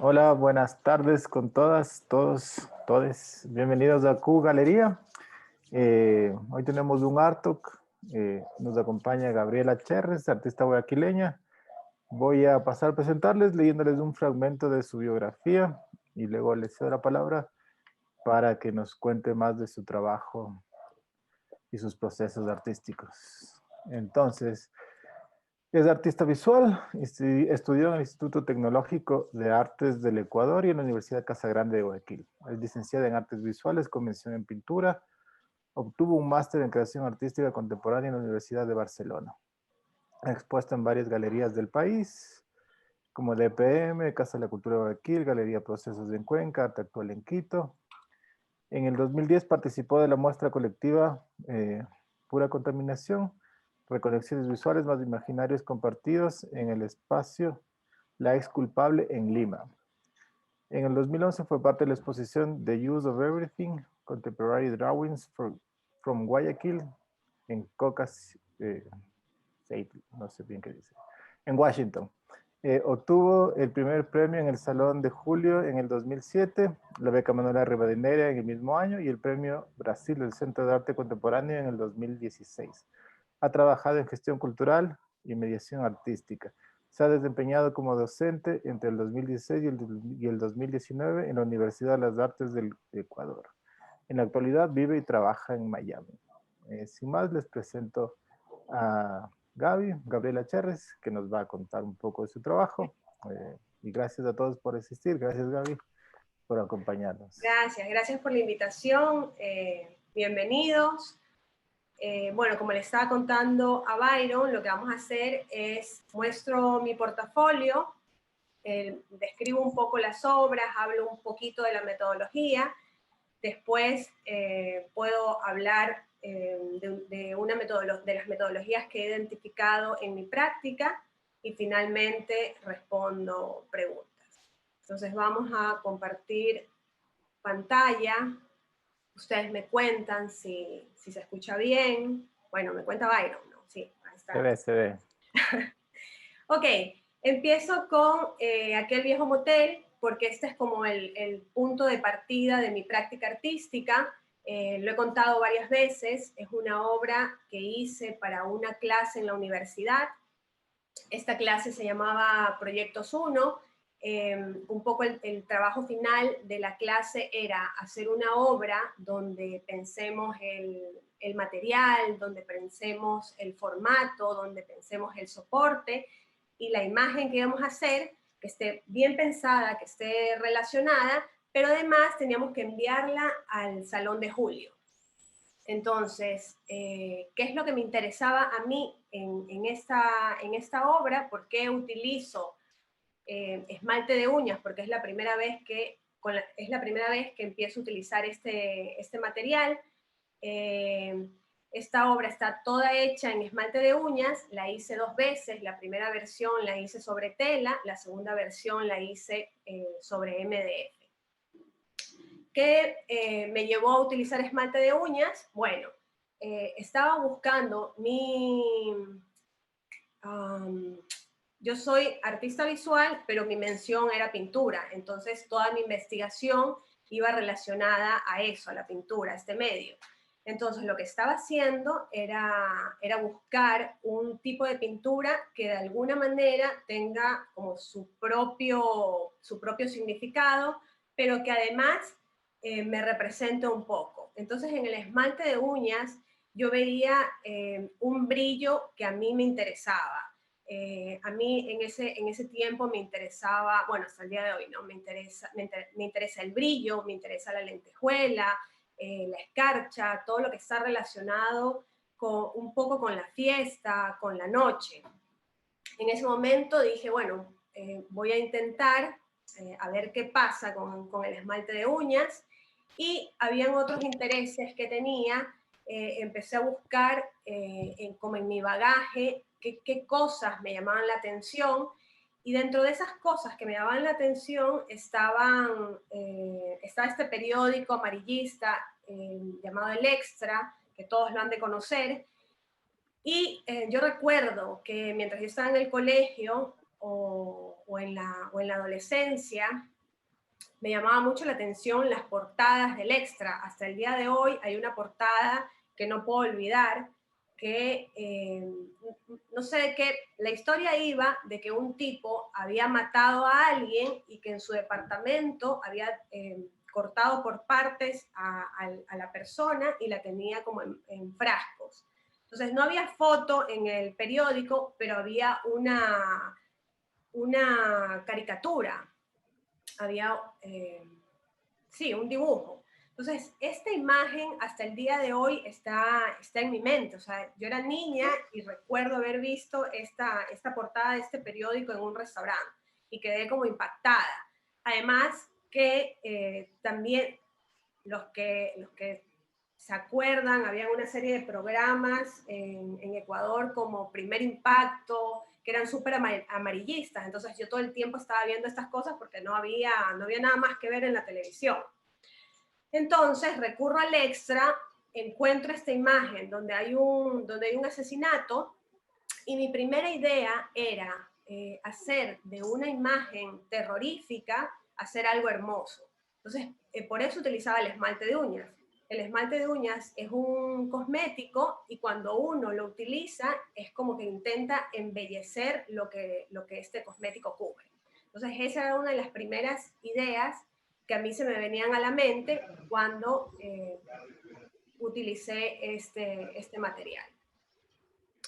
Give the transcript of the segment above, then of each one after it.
Hola, buenas tardes con todas, todos, todes. Bienvenidos a Q Galería. Hoy tenemos un Artoc. Nos acompaña Gabriela Cherres, artista guayaquileña. Voy a pasar a presentarles leyéndoles un fragmento de su biografía y luego les cedo la palabra para que nos cuente más de su trabajo y sus procesos artísticos. Entonces, es artista visual, estudió en el Instituto Tecnológico de Artes del Ecuador y en la Universidad Casa Grande de Guayaquil. Es licenciada en Artes Visuales con mención en pintura. Obtuvo un máster en creación artística contemporánea en la Universidad de Barcelona. Ha expuesto en varias galerías del país, como DPM, Casa de la Cultura de Guayaquil, Galería Procesos en Cuenca, Arte Actual en Quito. En el 2010 participó de la muestra colectiva Pura Contaminación, Recolecciones Visuales más Imaginarios Compartidos en el espacio La Ex Culpable en Lima. En el 2011 fue parte de la exposición The Use of Everything, Contemporary Drawings from Guayaquil, en Cocas, no sé bien qué dice, en Washington. Obtuvo el primer premio en el Salón de Julio en el 2007, la beca Manuela Rivadeneira en el mismo año y el premio Brasil del Centro de Arte Contemporáneo en el 2016. Ha trabajado en gestión cultural y mediación artística. Se ha desempeñado como docente entre el 2016 y el 2019 en la Universidad de las Artes del Ecuador. En la actualidad vive y trabaja en Miami. Sin más, les presento a Gabriela Cherres, que nos va a contar un poco de su trabajo. Y gracias a todos por asistir. Gracias, Gaby, por acompañarnos. Gracias por la invitación. Bienvenidos. Bueno, como le estaba contando a Byron, lo que vamos a hacer es muestro mi portafolio, describo un poco las obras, hablo un poquito de la metodología, después puedo hablar de las metodologías que he identificado en mi práctica y finalmente respondo preguntas. Entonces vamos a compartir pantalla. Ustedes me cuentan si se escucha bien. Bueno, me cuenta Byron, ¿no? Sí, ahí Se está. ve, se ve. Ok, empiezo con aquel viejo motel, porque este es como el punto de partida de mi práctica artística. Lo he contado varias veces, es una obra que hice para una clase en la universidad. Esta clase se llamaba Proyectos 1. Un poco el trabajo final de la clase era hacer una obra donde pensemos el material, donde pensemos el formato, donde pensemos el soporte y la imagen que íbamos a hacer, que esté bien pensada, que esté relacionada, pero además teníamos que enviarla al Salón de Julio. Entonces, ¿qué es lo que me interesaba a mí en esta obra? ¿Por qué utilizo esmalte de uñas? Porque es la primera vez que, empiezo a utilizar este material. Esta obra está toda hecha en esmalte de uñas, la hice 2 veces, la primera versión la hice sobre tela, la segunda versión la hice sobre MDF. ¿Qué me llevó a utilizar esmalte de uñas? Bueno, estaba buscando yo soy artista visual, pero mi mención era pintura, entonces toda mi investigación iba relacionada a eso, a la pintura, a este medio. Entonces lo que estaba haciendo era buscar un tipo de pintura que de alguna manera tenga como su propio significado, pero que además me represente un poco. Entonces en el esmalte de uñas yo veía un brillo que a mí me interesaba. A mí en ese tiempo me interesaba, bueno, hasta el día de hoy, ¿no? Me interesa el brillo, me interesa la lentejuela, la escarcha, todo lo que está relacionado un poco con la fiesta, con la noche. En ese momento dije, bueno, voy a intentar a ver qué pasa con el esmalte de uñas, y habían otros intereses que tenía. Empecé a buscar como en mi bagaje qué cosas me llamaban la atención, y dentro de esas cosas que me llamaban la atención estaba este periódico amarillista llamado El Extra, que todos lo han de conocer. Y yo recuerdo que mientras yo estaba en el colegio, o en la adolescencia, me llamaba mucho la atención las portadas del Extra. Hasta el día de hoy hay una portada que no puedo olvidar, que no sé de qué, la historia iba de que un tipo había matado a alguien y que en su departamento había cortado por partes a la persona y la tenía como en frascos. Entonces no había foto en el periódico, pero había una caricatura, había, sí, un dibujo. Entonces, esta imagen hasta el día de hoy está en mi mente. O sea, yo era niña y recuerdo haber visto esta portada de este periódico en un restaurante y quedé como impactada. Además que también los que se acuerdan, había una serie de programas en Ecuador como Primer Impacto, que eran súper amarillistas. Entonces yo todo el tiempo estaba viendo estas cosas porque no había nada más que ver en la televisión. Entonces recurro al Extra, encuentro esta imagen donde hay un asesinato y mi primera idea era hacer de una imagen terrorífica, hacer algo hermoso. Entonces, por eso utilizaba el esmalte de uñas. El esmalte de uñas es un cosmético y cuando uno lo utiliza es como que intenta embellecer lo que este cosmético cubre. Entonces, esa era una de las primeras ideas que a mí se me venían a la mente cuando utilicé este material.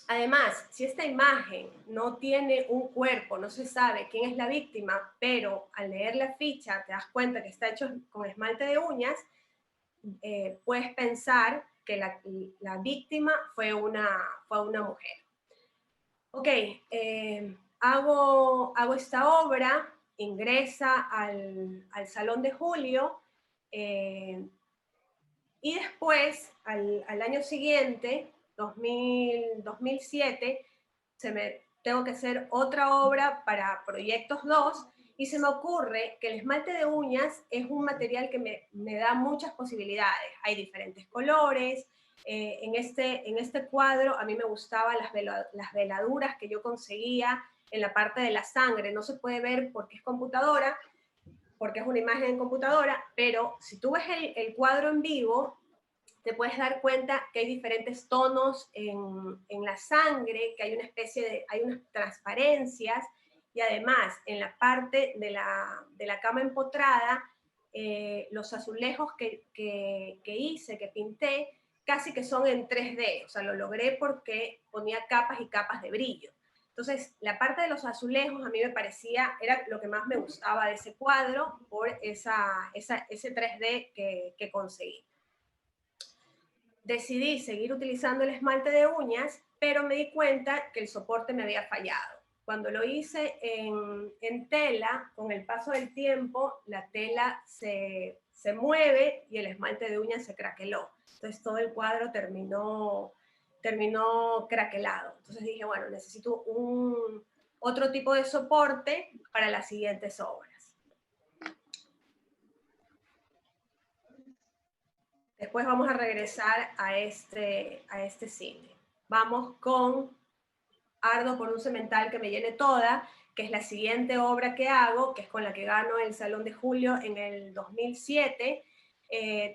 Además, si esta imagen no tiene un cuerpo, no se sabe quién es la víctima, pero al leer la ficha te das cuenta que está hecho con esmalte de uñas, puedes pensar que la víctima fue una mujer. Ok, hago esta obra, ingresa al Salón de Julio, y después, al año siguiente, 2007, tengo que hacer otra obra para Proyectos 2 y se me ocurre que el esmalte de uñas es un material que me da muchas posibilidades. Hay diferentes colores. En este cuadro a mí me gustaban las veladuras que yo conseguía en la parte de la sangre. No se puede ver porque es computadora, porque es una imagen en computadora, pero si tú ves el cuadro en vivo, te puedes dar cuenta que hay diferentes tonos en la sangre, que hay hay unas transparencias, y además en la parte de la cama empotrada, los azulejos que hice, que pinté, casi que son en 3D, o sea, lo logré porque ponía capas y capas de brillo. Entonces, la parte de los azulejos a mí me parecía, era lo que más me gustaba de ese cuadro por ese 3D que conseguí. Decidí seguir utilizando el esmalte de uñas, pero me di cuenta que el soporte me había fallado. Cuando lo hice en tela, con el paso del tiempo, la tela se mueve y el esmalte de uñas se craqueló. Entonces todo el cuadro terminó craquelado. Entonces dije, bueno, necesito otro tipo de soporte para las siguientes obras. Después vamos a regresar a este cine. Vamos con Ardo por un cemental que me llene toda, que es la siguiente obra que hago, que es con la que gano el Salón de Julio en el 2007.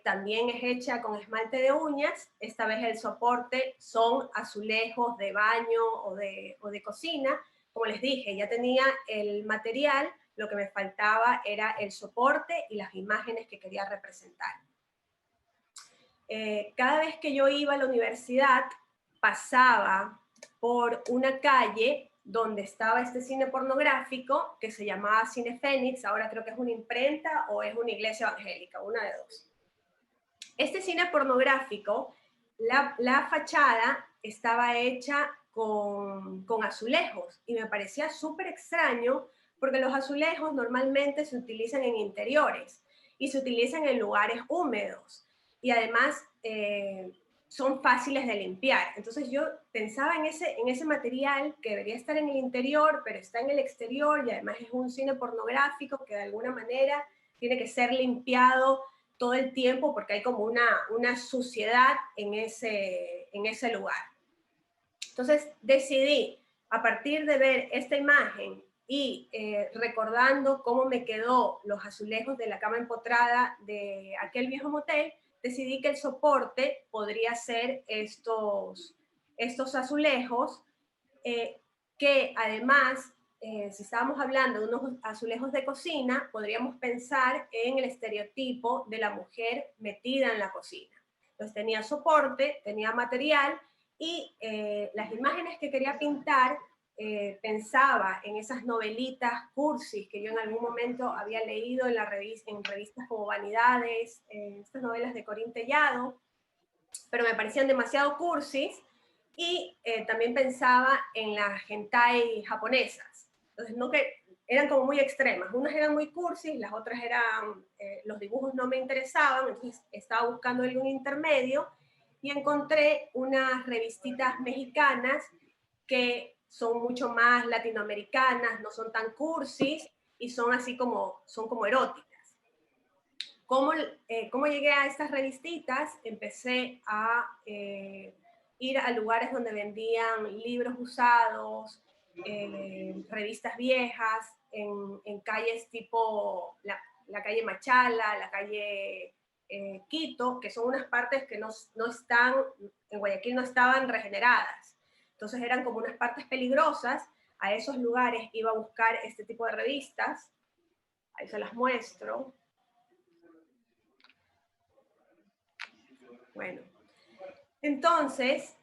También es hecha con esmalte de uñas. Esta vez el soporte son azulejos de baño o de cocina. Como les dije, ya tenía el material, lo que me faltaba era el soporte y las imágenes que quería representar. Cada vez que yo iba a la universidad, pasaba por una calle donde estaba este cine pornográfico que se llamaba Cine Fénix, ahora creo que es una imprenta o es una iglesia evangélica, una de dos. Este cine pornográfico, la fachada estaba hecha con azulejos y me parecía súper extraño porque los azulejos normalmente se utilizan en interiores y se utilizan en lugares húmedos y además son fáciles de limpiar. Entonces yo pensaba en ese material que debería estar en el interior, pero está en el exterior y además es un cine pornográfico que de alguna manera tiene que ser limpiado todo el tiempo porque hay como una suciedad en ese lugar. Entonces decidí, a partir de ver esta imagen y recordando cómo me quedó los azulejos de la cama empotrada de aquel viejo motel, decidí que el soporte podría ser estos azulejos, que además, si estábamos hablando de unos azulejos de cocina, podríamos pensar en el estereotipo de la mujer metida en la cocina. Entonces tenía soporte, tenía material, y las imágenes que quería pintar, pensaba en esas novelitas cursis que yo en algún momento había leído en revistas como Vanidades, estas novelas de Corín Tellado, pero me parecían demasiado cursis, y también pensaba en las hentai japonesas. Entonces, no que eran como muy extremas. Unas eran muy cursis, las otras eran, los dibujos no me interesaban, entonces estaba buscando algún intermedio y encontré unas revistitas mexicanas que son mucho más latinoamericanas, no son tan cursis y son así como, son como eróticas. ¿Cómo llegué a estas revistitas? Empecé a ir a lugares donde vendían libros usados, revistas viejas, en calles tipo la calle Machala, la calle Quito, que son unas partes que no están, en Guayaquil no estaban regeneradas. Entonces eran como unas partes peligrosas. A esos lugares iba a buscar este tipo de revistas. Ahí se las muestro. Bueno, entonces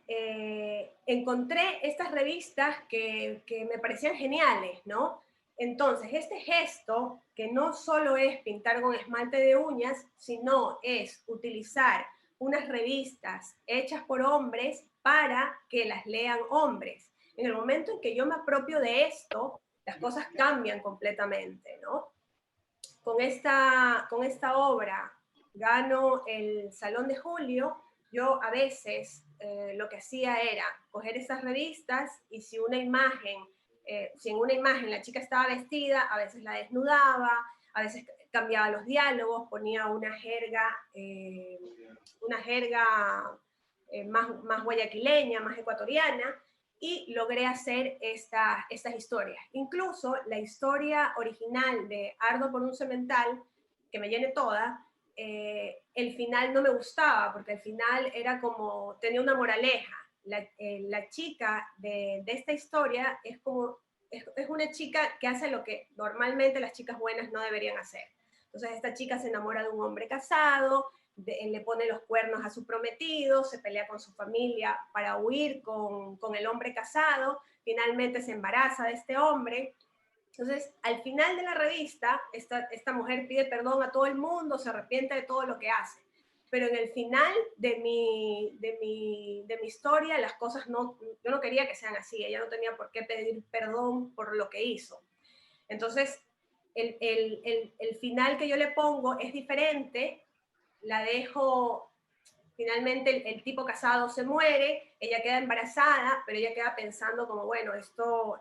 encontré estas revistas que me parecían geniales, ¿no? Entonces, este gesto, que no solo es pintar con esmalte de uñas, sino es utilizar unas revistas hechas por hombres para que las lean hombres. En el momento en que yo me apropio de esto, las cosas cambian completamente, ¿no? Con esta obra gano el Salón de Julio. Yo a veces lo que hacía era coger esas revistas, y si en una imagen la chica estaba vestida, a veces la desnudaba, a veces cambiaba los diálogos, ponía una jerga más guayaquileña, más ecuatoriana, y logré hacer estas historias. Incluso la historia original de Ardo por un cemental, que me llene toda, el final no me gustaba, porque el final era como, tenía una moraleja. La chica de esta historia es una chica que hace lo que normalmente las chicas buenas no deberían hacer. Entonces esta chica se enamora de un hombre casado, le pone los cuernos a su prometido, se pelea con su familia para huir con el hombre casado, finalmente se embaraza de este hombre. Entonces, al final de la revista, esta mujer pide perdón a todo el mundo, se arrepiente de todo lo que hace. Pero en el final de mi historia, las cosas yo no quería que sean así, ella no tenía por qué pedir perdón por lo que hizo. Entonces, el final que yo le pongo es diferente. La dejo, finalmente el tipo casado se muere, ella queda embarazada, pero ella queda pensando como, bueno, esto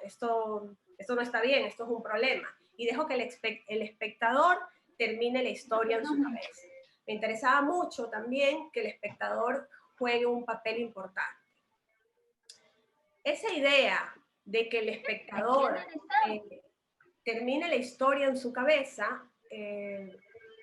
no está bien, esto es un problema. Y dejo que el espectador termine la historia en su cabeza. Me interesaba mucho también que el espectador juegue un papel importante. Esa idea de que el espectador termine la historia en su cabeza,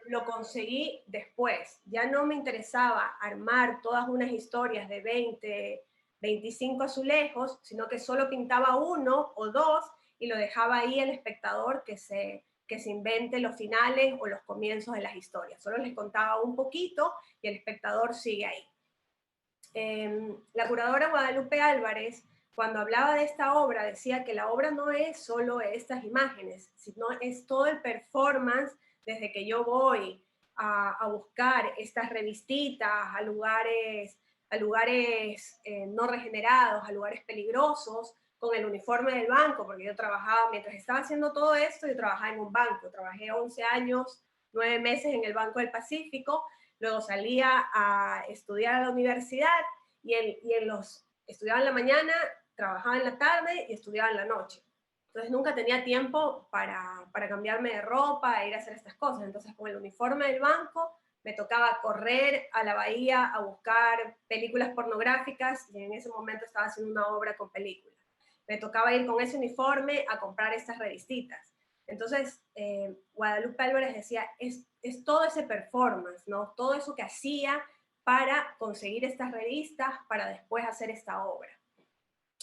lo conseguí después. Ya no me interesaba armar todas unas historias de 20, 25 azulejos, sino que solo pintaba uno o dos y lo dejaba ahí al espectador que se invente los finales o los comienzos de las historias. Solo les contaba un poquito y el espectador sigue ahí. La curadora Guadalupe Álvarez, cuando hablaba de esta obra, decía que la obra no es solo estas imágenes, sino es todo el performance, desde que yo voy a buscar estas revistitas a lugares no regenerados, a lugares peligrosos, con el uniforme del banco, porque yo trabajaba, mientras estaba haciendo todo esto, yo trabajaba en un banco, trabajé 11 años, 9 meses en el Banco del Pacífico, luego salía a estudiar a la universidad, y estudiaba en la mañana, trabajaba en la tarde y estudiaba en la noche. Entonces nunca tenía tiempo para cambiarme de ropa e ir a hacer estas cosas. Entonces con el uniforme del banco me tocaba correr a la bahía a buscar películas pornográficas, y en ese momento estaba haciendo una obra con películas. me tocaba ir con ese uniforme a comprar estas revistitas. Entonces, Guadalupe Álvarez decía, es todo ese performance, ¿no? Todo eso que hacía para conseguir estas revistas, para después hacer esta obra.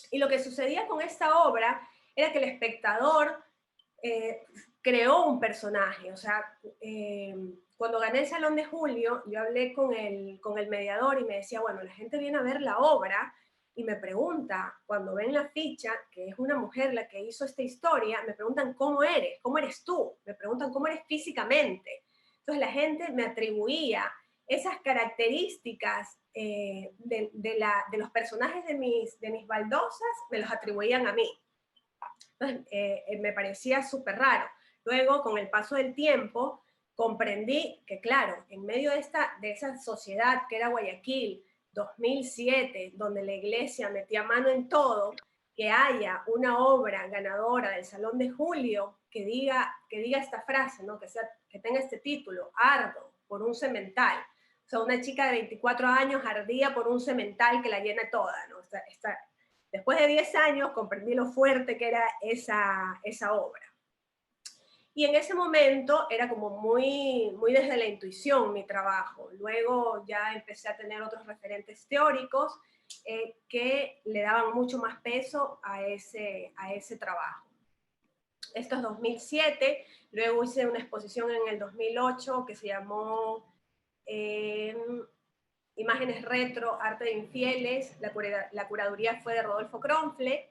Y lo que sucedía con esta obra era que el espectador creó un personaje. O sea, cuando gané el Salón de Julio, yo hablé con el mediador y me decía, bueno, la gente viene a ver la obra y me pregunta, cuando ven la ficha, que es una mujer la que hizo esta historia, me preguntan cómo eres tú, me preguntan cómo eres físicamente. Entonces la gente me atribuía esas características de los personajes de mis baldosas, me los atribuían a mí. Entonces, me parecía súper raro. Luego, con el paso del tiempo, comprendí que, claro, en medio de esa sociedad que era Guayaquil, 2007, donde la iglesia metía mano en todo, que haya una obra ganadora del Salón de Julio que diga esta frase, ¿no? Que tenga este título, Ardo por un semental. O sea, una chica de 24 años ardía por un semental que la llena toda, ¿no? Después de 10 años comprendí lo fuerte que era esa obra. Y en ese momento era como muy desde la intuición mi trabajo. Luego ya empecé a tener otros referentes teóricos que le daban mucho más peso a ese trabajo. Esto es 2007, luego hice una exposición en el 2008 que se llamó Imágenes Retro, Arte de Infieles. La curaduría fue de Rodolfo Kronfle.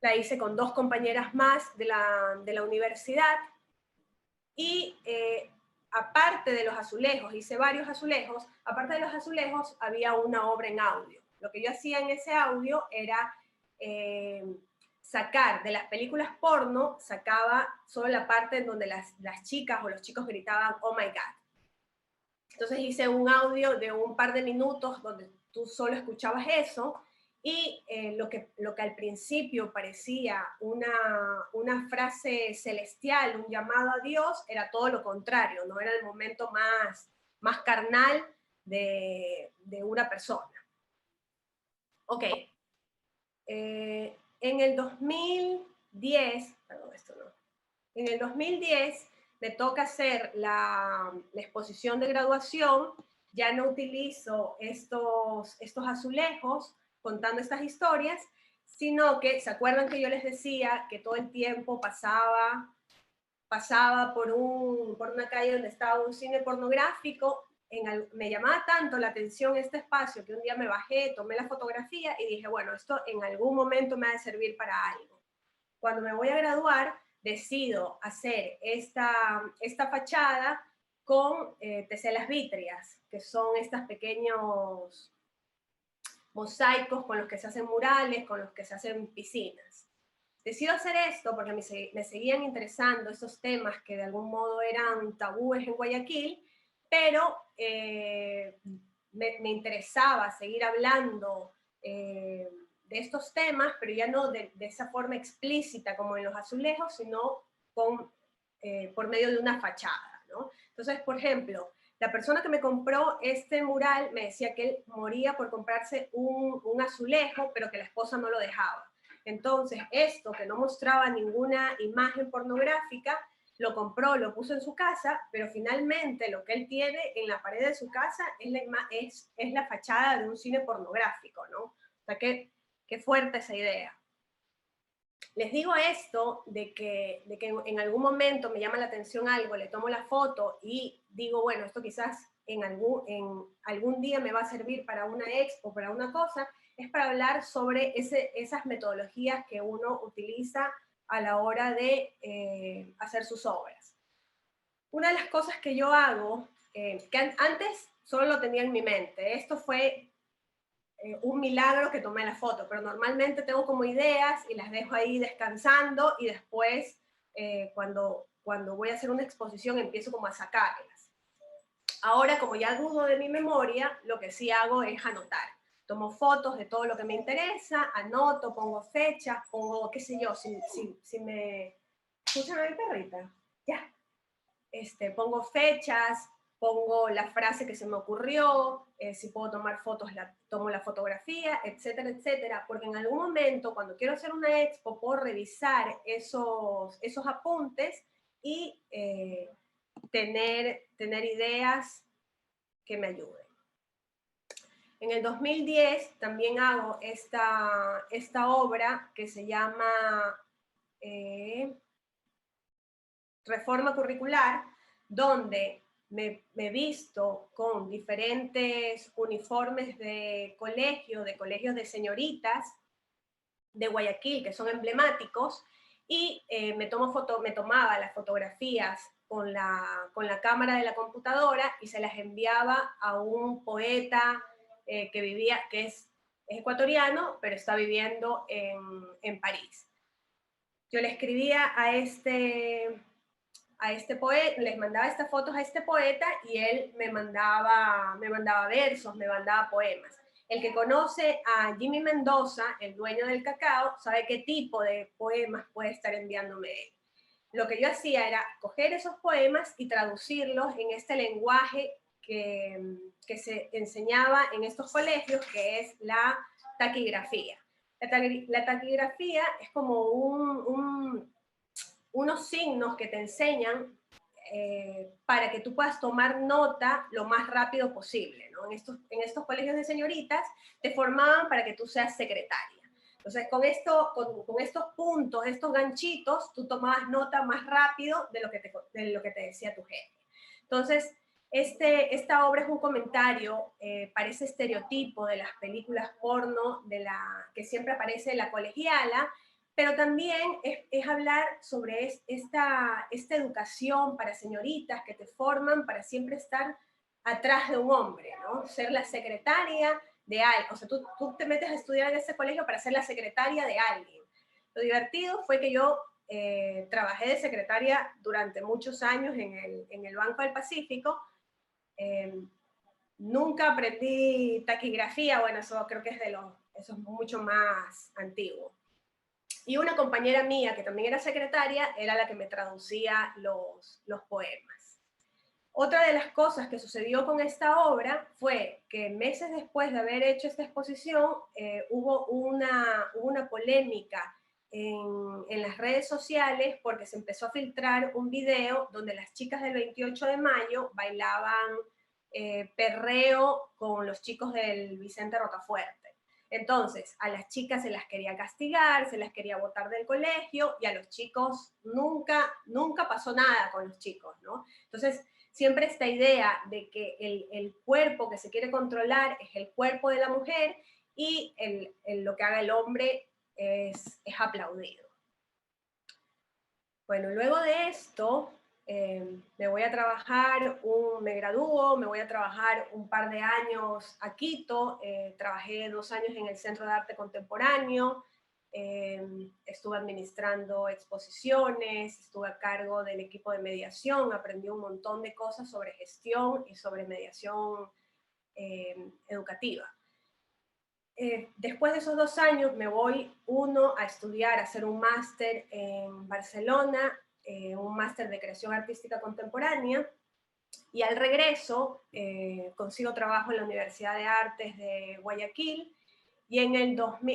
La hice con 2 compañeras más de la universidad. Y aparte de los azulejos, hice varios azulejos, aparte de los azulejos había una obra en audio. Lo que yo hacía en ese audio era sacar de las películas porno, sacaba solo la parte en donde las chicas o los chicos gritaban, oh my God. Entonces hice un audio de un par de minutos donde tú solo escuchabas eso, y lo que al principio parecía una frase celestial, un llamado a Dios, era todo lo contrario, no era el momento más carnal de una persona. Ok. En el 2010, perdón, esto no. En el 2010 me toca hacer la exposición de graduación. Ya no utilizo estos azulejos contando estas historias, sino que, ¿se acuerdan que yo les decía que todo el tiempo pasaba por una calle donde estaba un cine pornográfico? Me llamaba tanto la atención este espacio que un día me bajé, tomé la fotografía y dije, bueno, esto en algún momento me ha de servir para algo. Cuando me voy a graduar, decido hacer esta fachada con teselas vítreas, que son estos pequeños mosaicos con los que se hacen murales, con los que se hacen piscinas. Decido hacer esto porque me seguían interesando esos temas que de algún modo eran tabúes en Guayaquil, pero me interesaba seguir hablando de estos temas, pero ya no de esa forma explícita como en los azulejos, sino por medio de una fachada, ¿no? Entonces, por ejemplo, la persona que me compró este mural me decía que él moría por comprarse un azulejo, pero que la esposa no lo dejaba. Entonces, esto que no mostraba ninguna imagen pornográfica, lo compró, lo puso en su casa, pero finalmente lo que él tiene en la pared de su casa es la fachada de un cine pornográfico, ¿no? O sea, qué fuerte esa idea. Les digo esto de que en algún momento me llama la atención algo, le tomo la foto y digo, bueno, esto quizás en algún día me va a servir para una expo, para una cosa, es para hablar sobre esas metodologías que uno utiliza a la hora de hacer sus obras. Una de las cosas que yo hago, que antes solo lo tenía en mi mente, esto fue un milagro que tomé la foto, pero normalmente tengo como ideas y las dejo ahí descansando y después cuando voy a hacer una exposición empiezo como a sacarlas. Ahora, como ya dudo de mi memoria, lo que sí hago es anotar. Tomo fotos de todo lo que me interesa, anoto, pongo fechas, pongo, qué sé yo, si me... ¿Escuchan a mi perrita? Ya. Pongo fechas, pongo la frase que se me ocurrió, si puedo tomar fotos, tomo la fotografía, etcétera, etcétera, porque en algún momento, cuando quiero hacer una expo, puedo revisar esos apuntes y tener ideas que me ayuden. En el 2010 también hago esta obra que se llama Reforma Curricular, donde me visto con diferentes uniformes de colegios de señoritas de Guayaquil, que son emblemáticos, y me tomaba las fotografías con la cámara de la computadora y se las enviaba a un poeta que es ecuatoriano, pero está viviendo en París. Yo le escribía a este poeta, les mandaba estas fotos a este poeta y él me mandaba versos, me mandaba poemas. El que conoce a Jimmy Mendoza, el dueño del cacao, sabe qué tipo de poemas puede estar enviándome él. Lo que yo hacía era coger esos poemas y traducirlos en este lenguaje que se enseñaba en estos colegios, que es la taquigrafía. La taquigrafía es como unos signos que te enseñan para que tú puedas tomar nota lo más rápido posible, ¿no? En estos colegios de señoritas te formaban para que tú seas secretaria. Entonces, con estos puntos, estos ganchitos, tú tomabas nota más rápido de lo que te decía tu jefe. Entonces, esta obra es un comentario para ese estereotipo de las películas porno que siempre aparece la colegiala, pero también es hablar sobre esta educación para señoritas que te forman para siempre estar atrás de un hombre, ¿no? Ser la secretaria de alguien. O sea, tú te metes a estudiar en ese colegio para ser la secretaria de alguien. Lo divertido fue que yo trabajé de secretaria durante muchos años en el Banco del Pacífico. Nunca aprendí taquigrafía, bueno, eso creo que eso es mucho más antiguo. Y una compañera mía, que también era secretaria, era la que me traducía los poemas. Otra de las cosas que sucedió con esta obra fue que meses después de haber hecho esta exposición, hubo una polémica en las redes sociales porque se empezó a filtrar un video donde las chicas del 28 de mayo bailaban perreo con los chicos del Vicente Rocafuerte. Entonces, a las chicas se las quería castigar, se las quería botar del colegio, y a los chicos nunca pasó nada con los chicos, ¿no? Entonces, siempre esta idea de que el cuerpo que se quiere controlar es el cuerpo de la mujer y lo que haga el hombre es aplaudido. Bueno, luego de esto, me voy a trabajar, me gradúo, me voy a trabajar un par de años a Quito, trabajé 2 años en el Centro de Arte Contemporáneo, estuve administrando exposiciones, estuve a cargo del equipo de mediación, aprendí un montón de cosas sobre gestión y sobre mediación educativa. Después de esos 2 años me voy a estudiar, a hacer un máster en Barcelona, un máster de creación artística contemporánea, y al regreso consigo trabajo en la Universidad de Artes de Guayaquil, y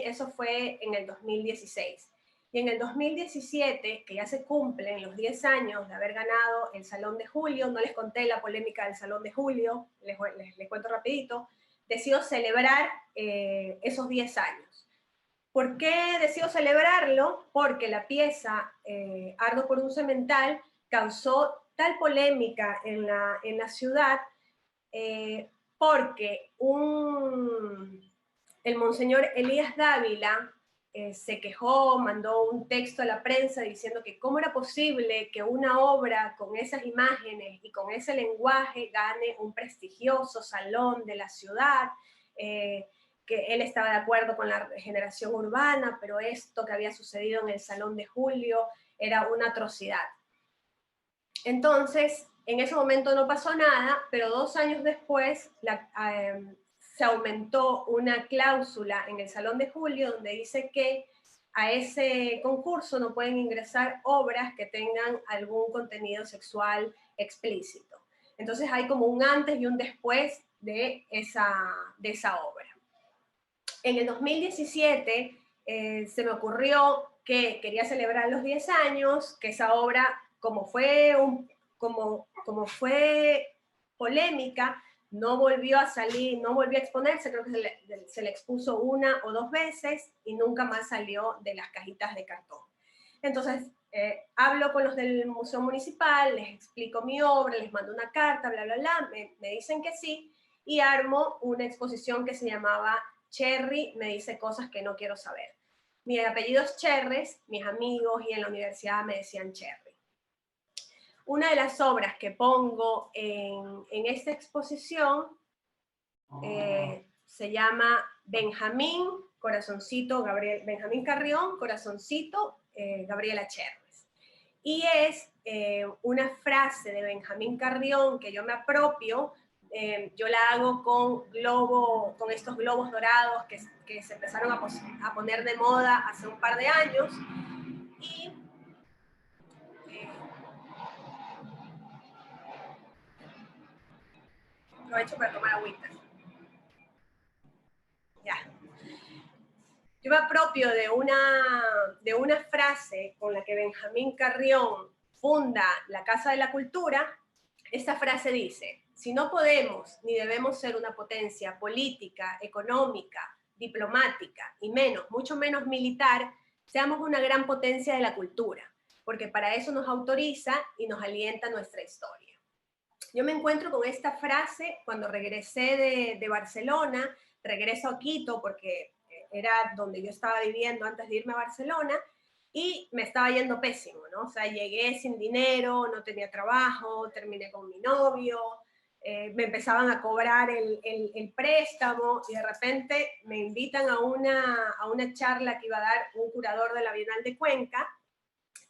eso fue en el 2016. Y en el 2017, que ya se cumplen los 10 años de haber ganado el Salón de Julio, no les conté la polémica del Salón de Julio, les cuento rapidito, decido celebrar esos 10 años. ¿Por qué decido celebrarlo? Porque la pieza Ardo por un semental causó tal polémica en la ciudad porque el monseñor Elías Dávila se quejó, mandó un texto a la prensa diciendo que cómo era posible que una obra con esas imágenes y con ese lenguaje gane un prestigioso salón de la ciudad, que él estaba de acuerdo con la regeneración urbana, pero esto que había sucedido en el Salón de Julio era una atrocidad. Entonces, en ese momento no pasó nada, pero 2 años después se aumentó una cláusula en el Salón de Julio donde dice que a ese concurso no pueden ingresar obras que tengan algún contenido sexual explícito. Entonces hay como un antes y un después de esa obra. En el 2017 se me ocurrió que quería celebrar los 10 años, que esa obra, como fue polémica, no volvió a salir, no volvió a exponerse, creo que se le expuso 1 o 2 veces y nunca más salió de las cajitas de cartón. Entonces, hablo con los del Museo Municipal, les explico mi obra, les mando una carta, bla, bla, bla, me dicen que sí, y armo una exposición que se llamaba Cherry me dice cosas que no quiero saber. Mi apellido es Cherres, mis amigos y en la universidad me decían Cherry. Una de las obras que pongo en esta exposición se llama Benjamín, corazoncito, Benjamín Carrión, corazoncito, Gabriela Cherres. Y es una frase de Benjamín Carrión que yo me apropio. Yo la hago con estos globos dorados que se empezaron a poner de moda hace un par de años. Y aprovecho para tomar agüita. Ya. Yo me apropio de una frase con la que Benjamín Carrión funda la Casa de la Cultura. Esta frase dice: si no podemos ni debemos ser una potencia política, económica, diplomática y mucho menos militar, seamos una gran potencia de la cultura, porque para eso nos autoriza y nos alienta nuestra historia. Yo me encuentro con esta frase cuando regresé de Barcelona, regreso a Quito porque era donde yo estaba viviendo antes de irme a Barcelona, y me estaba yendo pésimo, ¿no? O sea, llegué sin dinero, no tenía trabajo, terminé con mi novio, me empezaban a cobrar el préstamo y de repente me invitan a una charla que iba a dar un curador de la Bienal de Cuenca,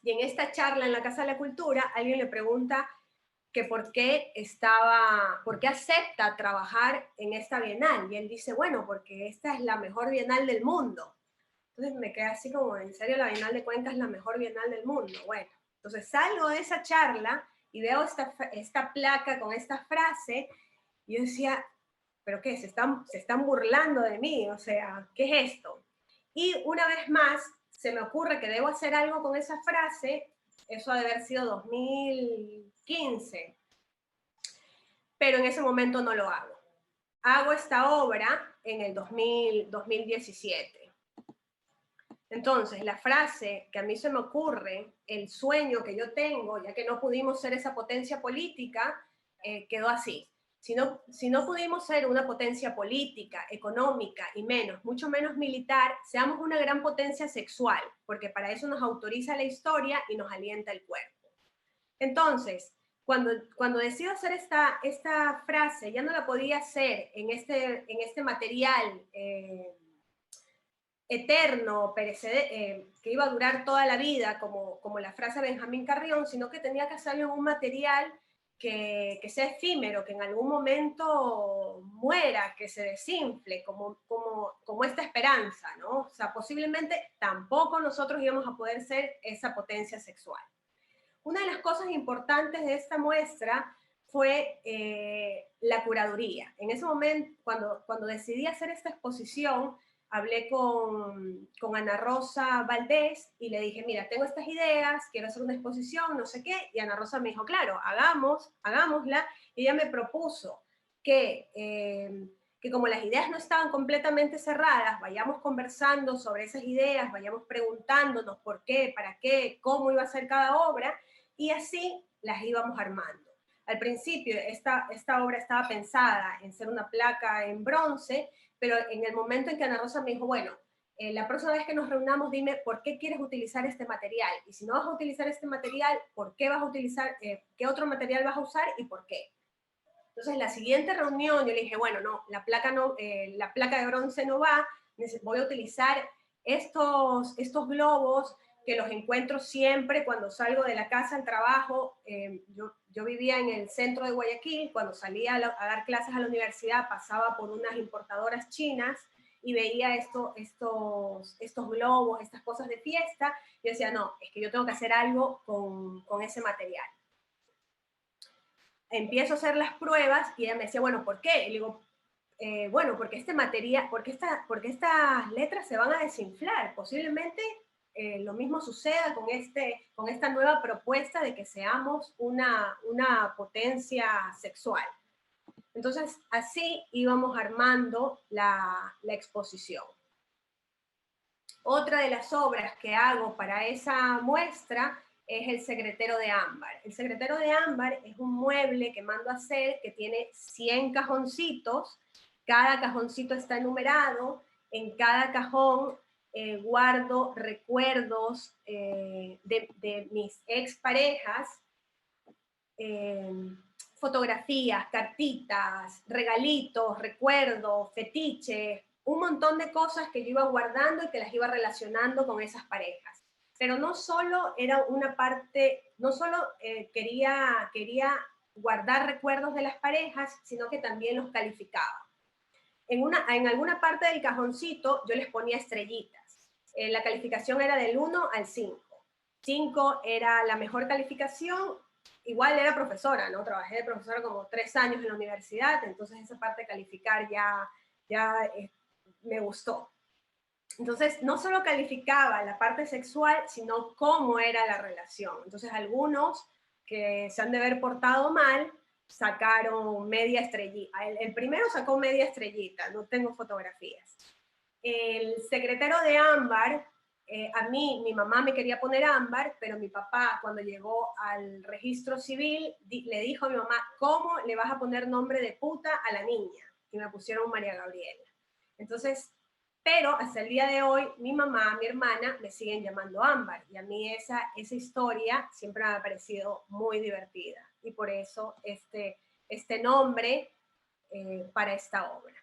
y en esta charla en la Casa de la Cultura alguien le pregunta que por qué acepta trabajar en esta Bienal, y él dice, bueno, porque esta es la mejor Bienal del mundo. Entonces me quedé así como, ¿en serio la Bienal de Cuenca es la mejor Bienal del mundo? Bueno, entonces salgo de esa charla y veo esta placa con esta frase, y yo decía, ¿pero qué? Se están burlando de mí, o sea, ¿qué es esto? Y una vez más se me ocurre que debo hacer algo con esa frase. Eso ha de haber sido 2015, pero en ese momento no lo hago. Hago esta obra en el 2017. Entonces, la frase que a mí se me ocurre, el sueño que yo tengo, ya que no pudimos ser esa potencia política, quedó así. Si no pudimos ser una potencia política, económica y mucho menos militar, seamos una gran potencia sexual, porque para eso nos autoriza la historia y nos alienta el cuerpo. Entonces, cuando decido hacer esta frase, ya no la podía hacer en este material eterno, que iba a durar toda la vida, como la frase de Benjamín Carrión, sino que tenía que hacerlo en un material que sea efímero, que en algún momento muera, que se desinfle, como esta esperanza, ¿no? O sea, posiblemente tampoco nosotros íbamos a poder ser esa potencia sexual. Una de las cosas importantes de esta muestra fue la curaduría. En ese momento, cuando decidí hacer esta exposición, hablé con Ana Rosa Valdés y le dije, mira, tengo estas ideas, quiero hacer una exposición, no sé qué, y Ana Rosa me dijo, claro, hagámosla, y ella me propuso que como las ideas no estaban completamente cerradas, vayamos conversando sobre esas ideas, vayamos preguntándonos por qué, para qué, cómo iba a ser cada obra, y así las íbamos armando. Al principio esta obra estaba pensada en ser una placa en bronce, pero en el momento en que Ana Rosa me dijo, bueno, la próxima vez que nos reunamos dime por qué quieres utilizar este material, y si no vas a utilizar este material, ¿por qué vas a utilizar, qué otro material vas a usar y por qué? Entonces, en la siguiente reunión yo le dije, bueno, no, la placa de bronce no va, voy a utilizar estos globos que los encuentro siempre cuando salgo de la casa al trabajo. Yo vivía en el centro de Guayaquil, cuando salía a dar clases a la universidad pasaba por unas importadoras chinas y veía estos globos, estas cosas de fiesta, y yo decía, no, es que yo tengo que hacer algo con ese material. empiezo a hacer las pruebas y ella me decía, bueno, ¿por qué? Y le digo, bueno, porque este material, porque estas letras se van a desinflar. Posiblemente lo mismo suceda con esta nueva propuesta de que seamos una potencia sexual. Entonces, así íbamos armando la exposición. Otra de las obras que hago para esa muestra es el secretero de ámbar. El secretero de ámbar es un mueble que mando a hacer que tiene 100 cajoncitos. Cada cajoncito está numerado. En cada cajón guardo recuerdos de mis exparejas, fotografías, cartitas, regalitos, recuerdos, fetiches, un montón de cosas que yo iba guardando y que las iba relacionando con esas parejas. Pero no solo era una parte, no solo quería guardar recuerdos de las parejas, sino que también los calificaba. En alguna parte del cajoncito yo les ponía estrellitas. La calificación era del 1 al 5. 5 era la mejor calificación. Igual era profesora, ¿no? Trabajé de profesora como 3 años en la universidad, entonces esa parte de calificar ya me gustó. Entonces, no solo calificaba la parte sexual, sino cómo era la relación. Entonces, algunos que se han de haber portado mal, sacaron media estrellita. El primero sacó media estrellita, no tengo fotografías. El secretero de ámbar, a mí, mi mamá me quería poner ámbar, pero mi papá, cuando llegó al registro civil, le dijo a mi mamá, ¿cómo le vas a poner nombre de puta a la niña? Y me pusieron María Gabriela. Entonces, pero hasta el día de hoy, mi mamá, mi hermana, me siguen llamando ámbar. Y a mí esa historia siempre me ha parecido muy divertida. Y por eso este nombre para esta obra.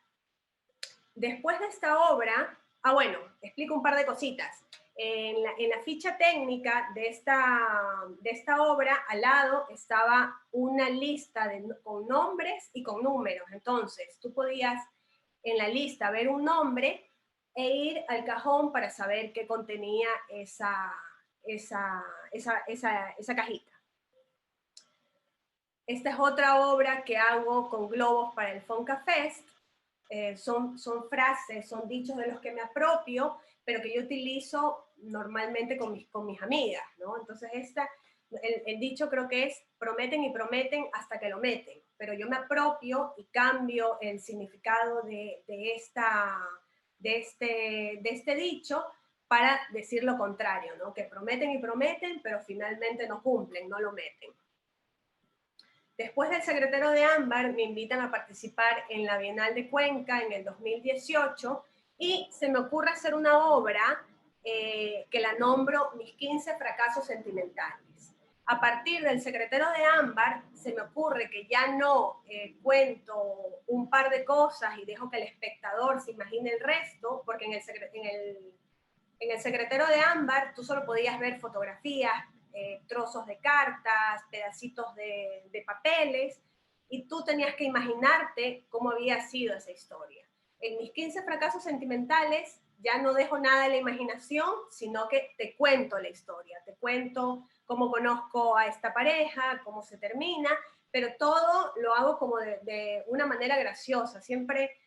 Después de esta obra, bueno, explico un par de cositas. En la ficha técnica de esta obra, al lado estaba una lista con nombres y con números. Entonces, tú podías en la lista ver un nombre e ir al cajón para saber qué contenía esa cajita. Esta es otra obra que hago con globos para el Fonca Fest. Son frases, son dichos de los que me apropio, pero que yo utilizo normalmente con mis amigas, ¿no? Entonces el dicho creo que es prometen y prometen hasta que lo meten, pero yo me apropio y cambio el significado de este dicho para decir lo contrario, ¿no? Que prometen y prometen, pero finalmente no cumplen, no lo meten. Después del secretero de ámbar me invitan a participar en la Bienal de Cuenca en el 2018 y se me ocurre hacer una obra que la nombro Mis 15 fracasos sentimentales. A partir del secretero de ámbar se me ocurre que ya no cuento un par de cosas y dejo que el espectador se imagine el resto, porque en el secretero de ámbar tú solo podías ver fotografías, trozos de cartas, pedacitos de papeles, y tú tenías que imaginarte cómo había sido esa historia. En Mis 15 fracasos sentimentales ya no dejo nada de la imaginación, sino que te cuento la historia, te cuento cómo conozco a esta pareja, cómo se termina, pero todo lo hago como de una manera graciosa, siempre,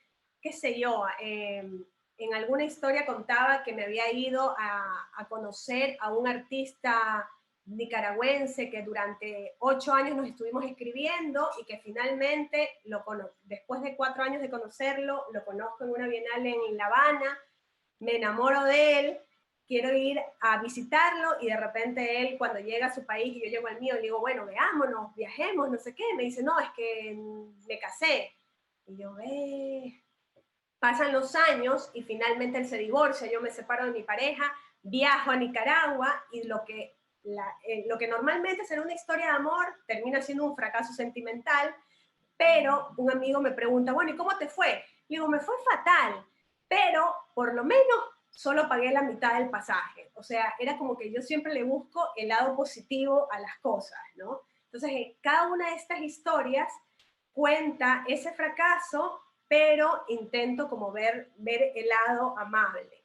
qué sé yo, en alguna historia contaba que me había ido a conocer a un artista nicaragüense que durante 8 años nos estuvimos escribiendo y que finalmente, después de 4 años de conocerlo, lo conozco en una bienal en La Habana, me enamoro de él, quiero ir a visitarlo y de repente él cuando llega a su país y yo llego al mío le digo, bueno, veámonos, viajemos, no sé qué, me dice, no, es que me casé. Y yo, pasan los años y finalmente él se divorcia, yo me separo de mi pareja, viajo a Nicaragua y lo que normalmente será una historia de amor termina siendo un fracaso sentimental, pero un amigo me pregunta, bueno, ¿y cómo te fue? Y digo, me fue fatal, pero por lo menos solo pagué la mitad del pasaje. O sea, era como que yo siempre le busco el lado positivo a las cosas, ¿no? Entonces, cada una de estas historias cuenta ese fracaso, pero intento como ver el lado amable.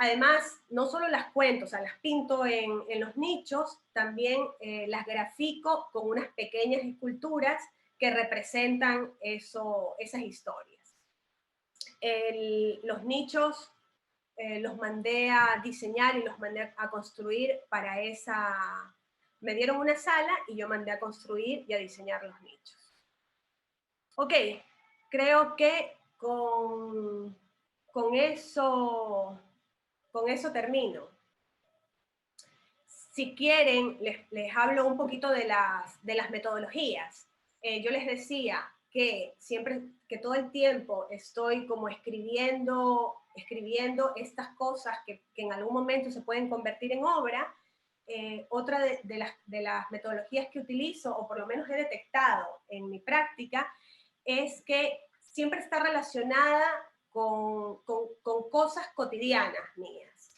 Además, no solo las cuento, o sea, las pinto en los nichos, también las grafico con unas pequeñas esculturas que representan esas historias. Los nichos los mandé a diseñar y los mandé a construir para esa... Me dieron una sala y yo mandé a construir y a diseñar los nichos. Ok, creo que con eso termino. Si quieren, les hablo un poquito de las metodologías. Yo les decía que que todo el tiempo estoy como escribiendo estas cosas que en algún momento se pueden convertir en obra. Otra de las metodologías que utilizo, o por lo menos he detectado en mi práctica, es que siempre está relacionada con cosas cotidianas mías.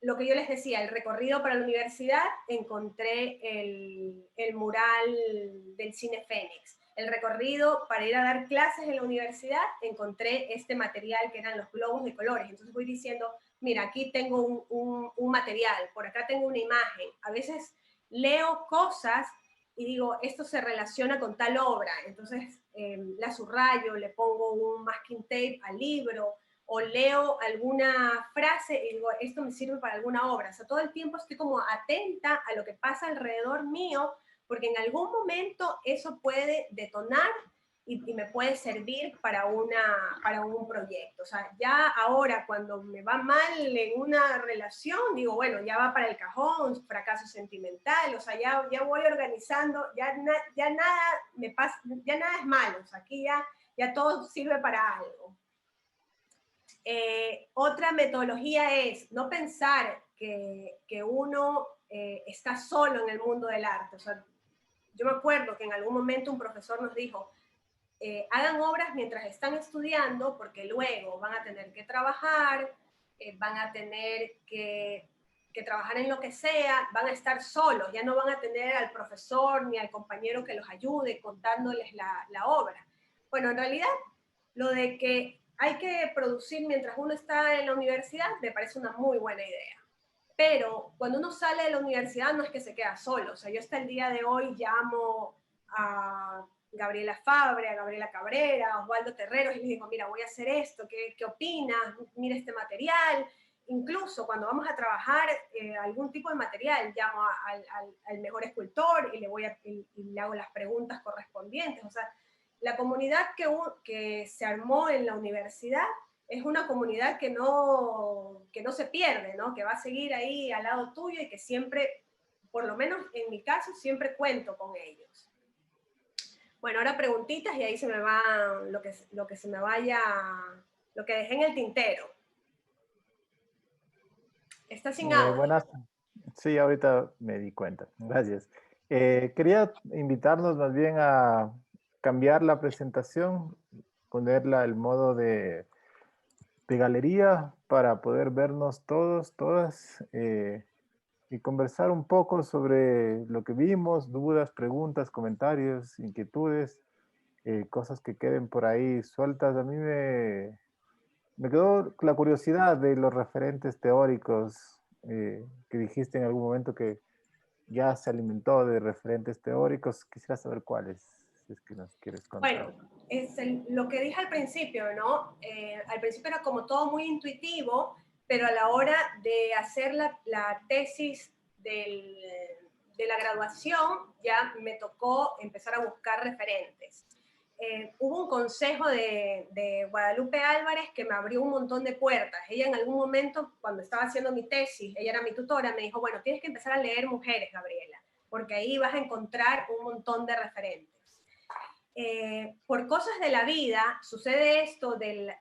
Lo que yo les decía, el recorrido para la universidad, encontré el mural del Cine Fénix. El recorrido para ir a dar clases en la universidad, encontré este material que eran los globos de colores. Entonces voy diciendo, mira, aquí tengo un material, por acá tengo una imagen. A veces leo cosas y digo, esto se relaciona con tal obra. Entonces la subrayo, le pongo un masking tape al libro, o leo alguna frase y digo, esto me sirve para alguna obra. O sea, todo el tiempo estoy como atenta a lo que pasa alrededor mío, porque en algún momento eso puede detonar y me puede servir para un proyecto. O sea, ya ahora cuando me va mal en una relación, digo, bueno, ya va para el cajón, fracaso sentimental, o sea, ya voy organizando, ya nada me pasa, ya nada es malo, o sea, aquí ya todo sirve para algo. Otra metodología es no pensar que uno está solo en el mundo del arte. O sea, yo me acuerdo que en algún momento un profesor nos dijo, hagan obras mientras están estudiando, porque luego van a tener que trabajar, van a tener que trabajar en lo que sea, van a estar solos, ya no van a tener al profesor ni al compañero que los ayude contándoles la obra. Bueno, en realidad, lo de que hay que producir mientras uno está en la universidad me parece una muy buena idea. Pero cuando uno sale de la universidad no es que se queda solo. O sea, yo hasta el día de hoy llamo a Gabriela Fabre, a Gabriela Cabrera, a Osvaldo Terreros y les digo, mira, voy a hacer esto, ¿qué opinas? Mira este material. Incluso cuando vamos a trabajar algún tipo de material, llamo al mejor escultor y le hago las preguntas correspondientes. O sea, la comunidad que se armó en la universidad es una comunidad que no se pierde, ¿no? Que va a seguir ahí al lado tuyo y que siempre, por lo menos en mi caso, siempre cuento con ellos. Bueno, ahora preguntitas y ahí se me va lo que se me vaya, lo que dejé en el tintero. Está sin audio. Buenas. Sí, ahorita me di cuenta. Gracias. Quería invitarnos más bien a cambiar la presentación, ponerla el modo de galería para poder vernos todos, todas, y conversar un poco sobre lo que vimos, dudas, preguntas, comentarios, inquietudes, cosas que queden por ahí sueltas. A mí me quedó la curiosidad de los referentes teóricos que dijiste en algún momento que ya se alimentó de referentes teóricos. Quisiera saber cuáles, si es que nos quieres contar. Bueno, es lo que dije al principio, ¿no? Al principio era como todo muy intuitivo, pero a la hora de hacer la tesis de la graduación ya me tocó empezar a buscar referentes. Hubo un consejo de Guadalupe Álvarez que me abrió un montón de puertas. Ella en algún momento, cuando estaba haciendo mi tesis, ella era mi tutora, me dijo, bueno, tienes que empezar a leer mujeres, Gabriela, porque ahí vas a encontrar un montón de referentes. Por cosas de la vida, sucede esto de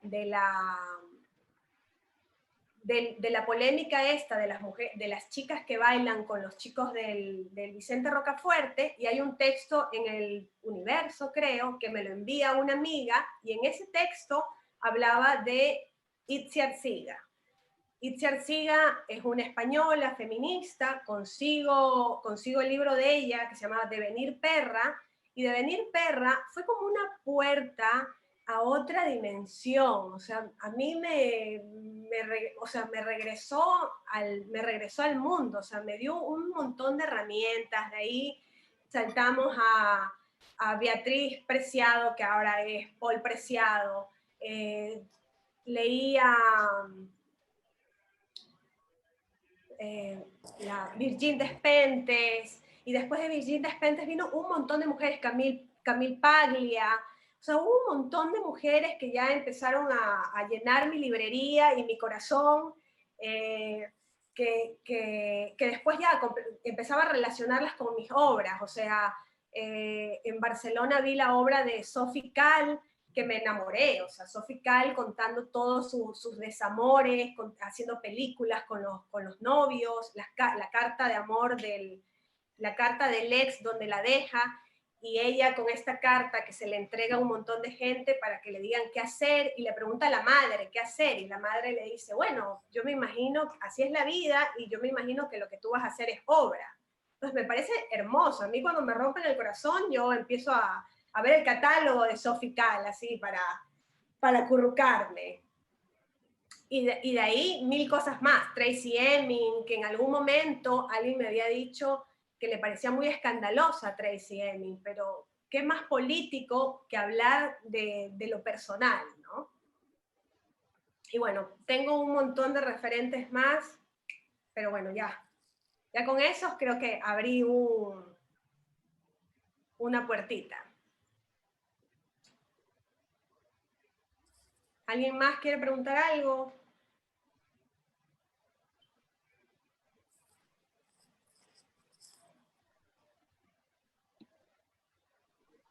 la polémica esta de las chicas que bailan con los chicos del Vicente Rocafuerte, y hay un texto en el Universo, creo, que me lo envía una amiga, y en ese texto hablaba de Itziar Siga. Itziar Siga es una española feminista, consigo el libro de ella que se llama Devenir Perra, y Devenir Perra fue como una puerta a otra dimensión. O sea, a mí me regresó al mundo, o sea, me dio un montón de herramientas. De ahí saltamos a Beatriz Preciado, que ahora es Paul Preciado, leía la Virgin Despentes, y después de Virgin Despentes vino un montón de mujeres, Camille Paglia, o sea, hubo un montón de mujeres que ya empezaron a llenar mi librería y mi corazón, que después ya empezaba a relacionarlas con mis obras, o sea, en Barcelona vi la obra de Sophie Calle, que me enamoré, o sea, Sophie Calle contando todos sus desamores, haciendo películas con los novios, la carta de amor la carta del ex donde la deja, y ella con esta carta que se le entrega a un montón de gente para que le digan qué hacer, y le pregunta a la madre qué hacer, y la madre le dice, bueno, yo me imagino, así es la vida, y yo me imagino que lo que tú vas a hacer es obra. Entonces me parece hermoso, a mí cuando me rompen el corazón, yo empiezo a ver el catálogo de Sophie Calle, así, para acurrucarme. Y de ahí mil cosas más. Tracy Emin, que en algún momento alguien me había dicho que le parecía muy escandalosa Tracy Emin, pero qué más político que hablar de lo personal, ¿no? Y bueno, tengo un montón de referentes más, pero bueno, ya con esos creo que abrí una puertita. ¿Alguien más quiere preguntar algo?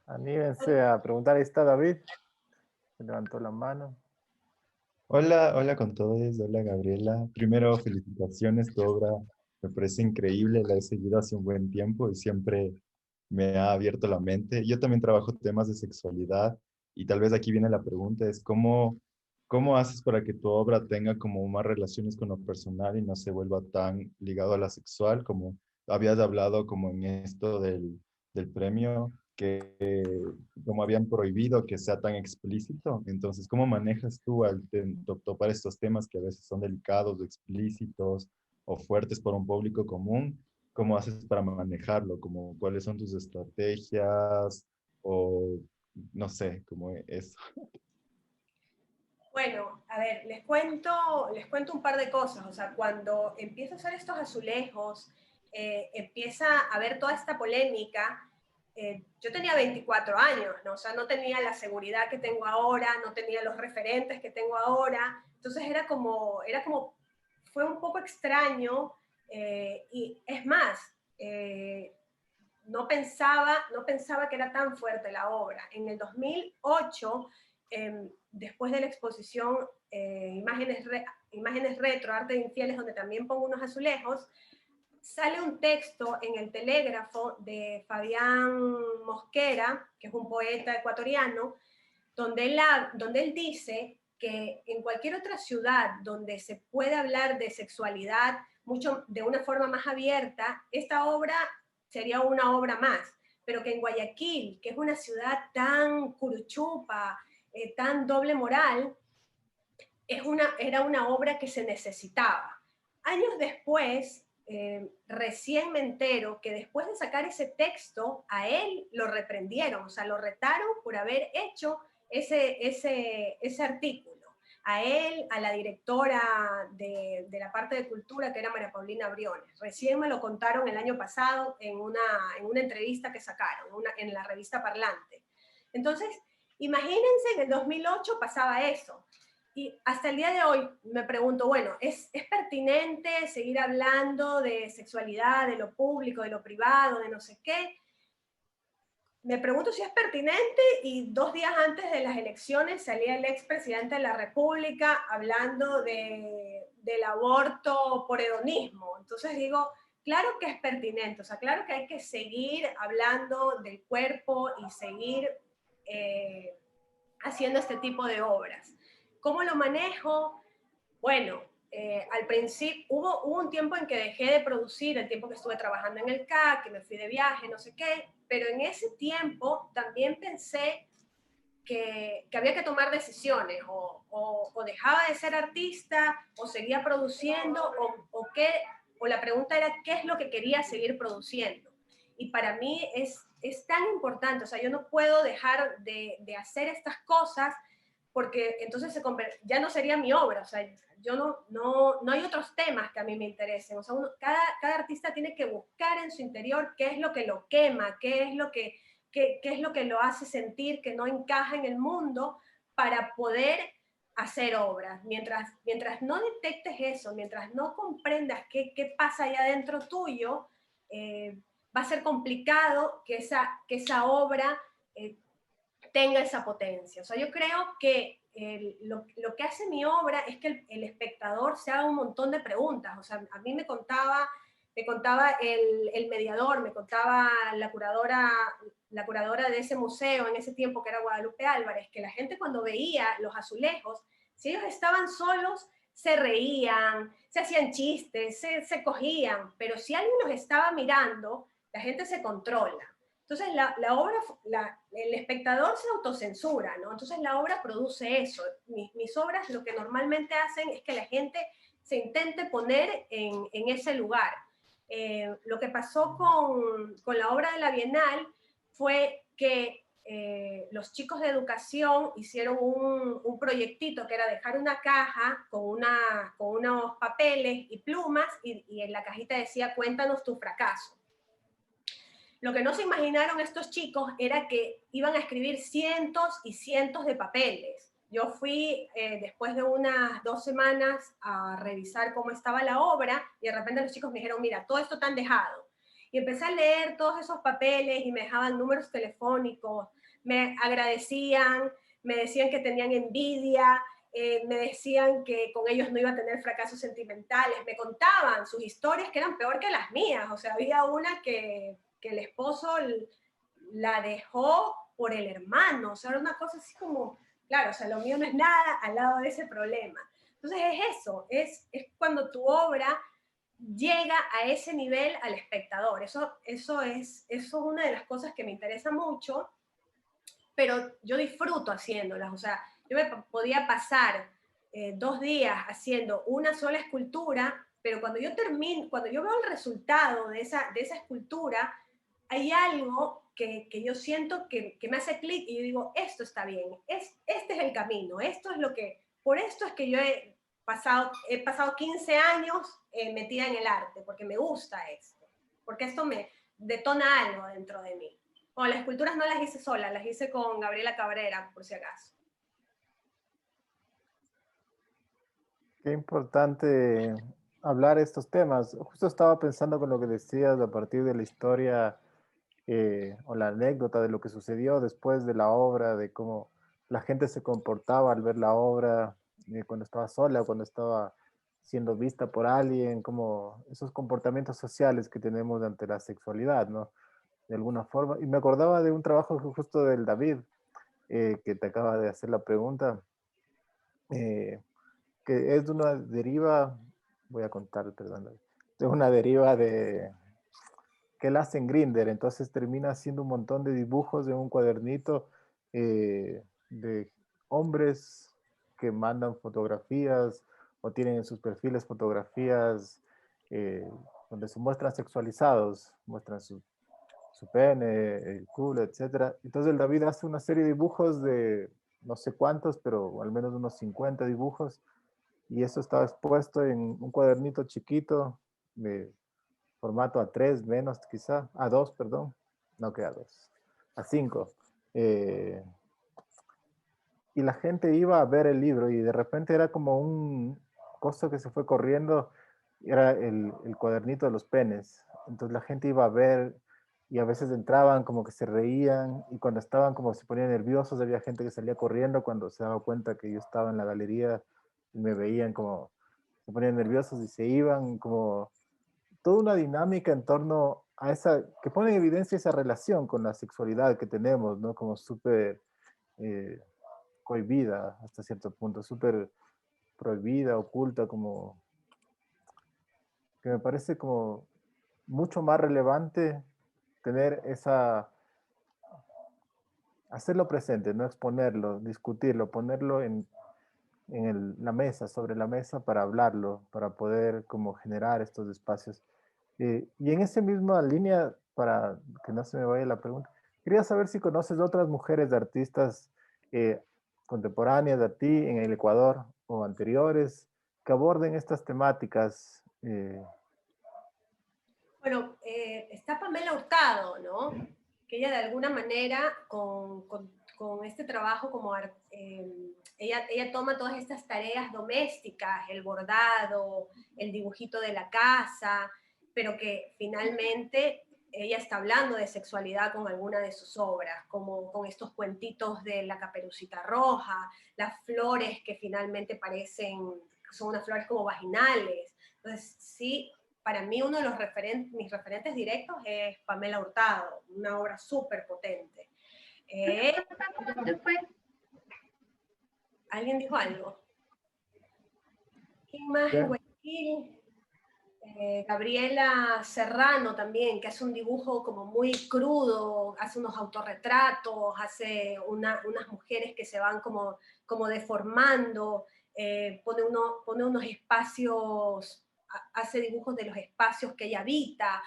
Anímense a preguntar. Ahí está David. Se levantó la mano. Hola, hola con todos, hola Gabriela. Primero, felicitaciones, tu obra me parece increíble, la he seguido hace un buen tiempo y siempre me ha abierto la mente. Yo también trabajo temas de sexualidad y tal vez aquí viene la pregunta, es cómo haces para que tu obra tenga como más relaciones con lo personal y no se vuelva tan ligado a la sexual como habías hablado como en esto del premio, que como habían prohibido que sea tan explícito. Entonces, ¿cómo manejas tú al topar estos temas que a veces son delicados o explícitos o fuertes para un público común? ¿Cómo haces para manejarlo? Como, ¿cuáles son tus estrategias? O no sé, como eso. Bueno, a ver, les cuento un par de cosas. O sea, cuando empiezo a hacer estos azulejos, empieza a haber toda esta polémica. Yo tenía 24 años, ¿no? O sea, no tenía la seguridad que tengo ahora, no tenía los referentes que tengo ahora. Entonces fue un poco extraño. Y es más, no pensaba que era tan fuerte la obra. En el 2008, después de la exposición Imágenes Retro, Arte de Infieles, donde también pongo unos azulejos, sale un texto en el Telégrafo de Fabián Mosquera, que es un poeta ecuatoriano, donde él dice que en cualquier otra ciudad donde se puede hablar de sexualidad de una forma más abierta, esta obra sería una obra más, pero que en Guayaquil, que es una ciudad tan curuchupa, tan doble moral, era una obra que se necesitaba. Años después, recién me entero que después de sacar ese texto, a él lo reprendieron, o sea, lo retaron por haber hecho ese artículo. A él, a la directora de la parte de cultura, que era María Paulina Briones. Recién me lo contaron el año pasado en una entrevista que sacaron en la revista Parlante. Entonces, imagínense, en el 2008 pasaba eso. Y hasta el día de hoy me pregunto, bueno, ¿es pertinente seguir hablando de sexualidad, de lo público, de lo privado, de no sé qué? Me pregunto si es pertinente, y 2 días antes de las elecciones salía el expresidente de la República hablando del aborto por hedonismo. Entonces digo, claro que es pertinente, o sea, claro que hay que seguir hablando del cuerpo y seguir haciendo este tipo de obras. ¿Cómo lo manejo? Bueno, al principio hubo un tiempo en que dejé de producir, el tiempo que estuve trabajando en el CAC, que me fui de viaje, no sé qué, pero en ese tiempo también pensé que había que tomar decisiones, o dejaba de ser artista, o seguía produciendo, o la pregunta era qué es lo que quería seguir produciendo. Y para mí es es tan importante, o sea, yo no puedo dejar de hacer estas cosas porque entonces ya no sería mi obra, o sea, yo no hay otros temas que a mí me interesen, o sea, cada artista tiene que buscar en su interior qué es lo que lo quema, qué es lo que lo hace sentir que no encaja en el mundo para poder hacer obras. Mientras no detectes eso, mientras no comprendas qué pasa allá dentro tuyo, va a ser complicado que esa obra tenga esa potencia. O sea, yo creo que lo que hace mi obra es que el espectador se haga un montón de preguntas. O sea, a mí me contaba el mediador, me contaba la curadora de ese museo en ese tiempo, que era Guadalupe Álvarez, que la gente cuando veía los azulejos, si ellos estaban solos, se reían, se hacían chistes, se cogían, pero si alguien los estaba mirando, la gente se controla. Entonces, el espectador se autocensura, ¿no? Entonces, la obra produce eso. Mis obras lo que normalmente hacen es que la gente se intente poner en ese lugar. Lo que pasó con la obra de la Bienal fue que los chicos de educación hicieron un proyectito que era dejar una caja con unos papeles y plumas y en la cajita decía, cuéntanos tu fracaso. Lo que no se imaginaron estos chicos era que iban a escribir cientos y cientos de papeles. Yo fui después de unas 2 semanas a revisar cómo estaba la obra y de repente los chicos me dijeron, mira, todo esto te han dejado. Y empecé a leer todos esos papeles y me dejaban números telefónicos, me agradecían, me decían que tenían envidia, me decían que con ellos no iba a tener fracasos sentimentales, me contaban sus historias que eran peor que las mías. O sea, había una que el esposo la dejó por el hermano, o sea, era una cosa así como, claro, o sea, lo mío no es nada al lado de ese problema. Entonces es eso, es cuando tu obra llega a ese nivel al espectador. Eso es una de las cosas que me interesa mucho, pero yo disfruto haciéndolas, o sea, yo me podía pasar 2 días haciendo una sola escultura, pero cuando yo veo el resultado de esa escultura, hay algo que yo siento que me hace clic y yo digo, esto está bien, este es el camino, esto es lo que, por esto es que yo he pasado 15 años metida en el arte, porque me gusta esto, porque esto me detona algo dentro de mí. Bueno, las esculturas no las hice sola, las hice con Gabriela Cabrera, por si acaso. Qué importante hablar estos temas. Justo estaba pensando con lo que decías a partir de la historia o la anécdota de lo que sucedió después de la obra, de cómo la gente se comportaba al ver la obra, cuando estaba sola, cuando estaba siendo vista por alguien, como esos comportamientos sociales que tenemos ante la sexualidad, ¿no? De alguna forma. Y me acordaba de un trabajo justo del David, que te acaba de hacer la pregunta, eh, que es de una deriva, voy a contar, perdón, de una deriva de que él hace en Grindr, entonces termina haciendo un montón de dibujos de un cuadernito de hombres que mandan fotografías o tienen en sus perfiles fotografías eh, donde se muestran sexualizados, muestran su pene, el culo, etcétera. Entonces el David hace una serie de dibujos de no sé cuántos, pero al menos unos 50 dibujos, y eso estaba expuesto en un cuadernito chiquito de formato A3 menos quizá, A2, perdón, no que A2, A5. Eh, y la gente iba a ver el libro y de repente era como un coso que se fue corriendo, era el cuadernito de los penes. Entonces la gente iba a ver y a veces entraban como que se reían y cuando estaban como se ponían nerviosos había gente que salía corriendo cuando se daba cuenta que yo estaba en la galería y me veían como se ponían nerviosos y se iban como toda una dinámica en torno a esa, que pone en evidencia esa relación con la sexualidad que tenemos, ¿no? Como súper eh, cohibida hasta cierto punto, súper prohibida, oculta, como que me parece como mucho más relevante tener esa, hacerlo presente, no exponerlo, discutirlo, ponerlo en la mesa, sobre la mesa para hablarlo, para poder como generar estos espacios. Y en esa misma línea para que no se me vaya la pregunta. Quería saber si conoces otras mujeres de artistas contemporáneas a ti en el Ecuador o anteriores que aborden estas temáticas. Bueno, está Pamela Hurtado, ¿no? Que ella de alguna manera con este trabajo ella toma todas estas tareas domésticas, el bordado, el dibujito de la casa, pero que finalmente ella está hablando de sexualidad con alguna de sus obras, como con estos cuentitos de la Caperucita Roja, las flores que finalmente son unas flores como vaginales. Entonces, sí, para mí uno de mis referentes directos es Pamela Hurtado, una obra súper potente. ¿Alguien dijo algo? ¿Quién más en Guayaquil? Gabriela Serrano también, que hace un dibujo como muy crudo, hace unos autorretratos, hace unas mujeres que se van como deformando, pone unos espacios, hace dibujos de los espacios que ella habita,